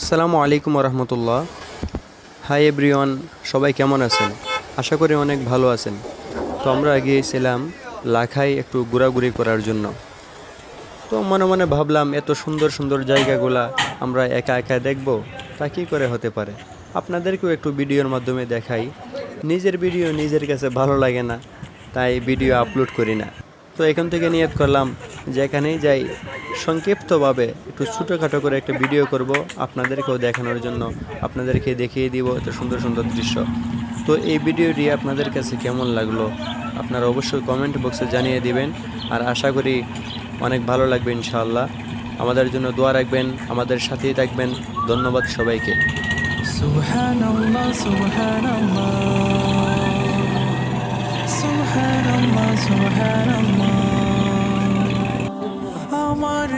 আসসালামু আলাইকুম রহমতুল্লাহ। Hi everyone, সবাই কেমন আছেন? আশা করি অনেক ভালো আছেন। তো আমরা গিয়েছিলাম লাখাই একটু ঘোরাঘুরি করার জন্য। তো মনে মনে ভাবলাম এত সুন্দর সুন্দর জায়গাগুলা আমরা একা একা দেখব, তা কী করে হতে পারে। আপনাদেরকেও একটু ভিডিওর মাধ্যমে দেখাই। নিজের ভিডিও নিজের কাছে ভালো লাগে না, তাই ভিডিও আপলোড করি না। তো এখান থেকে নিয়ত করলাম, যেখানেই যাই সংক্ষিপ্তভাবে একটু ছোটোখাটো করে একটা ভিডিও করব, আপনাদেরকেও দেখানোর জন্য, আপনাদেরকে দেখিয়ে দিব এত সুন্দর সুন্দর দৃশ্য। তো এই ভিডিওটি আপনাদের কাছে কেমন লাগলো আপনারা অবশ্যই কমেন্ট বক্সে জানিয়ে দিবেন। আর আশা করি অনেক ভালো লাগবে ইনশাআল্লাহ। আমাদের জন্য দোয়া রাখবেন, আমাদের সাথেই থাকবেন। ধন্যবাদ সবাইকে। সুবহানাল্লাহ সুবহানাল্লাহ সুবহানাল্লাহ সুবহানাল্লাহ আমার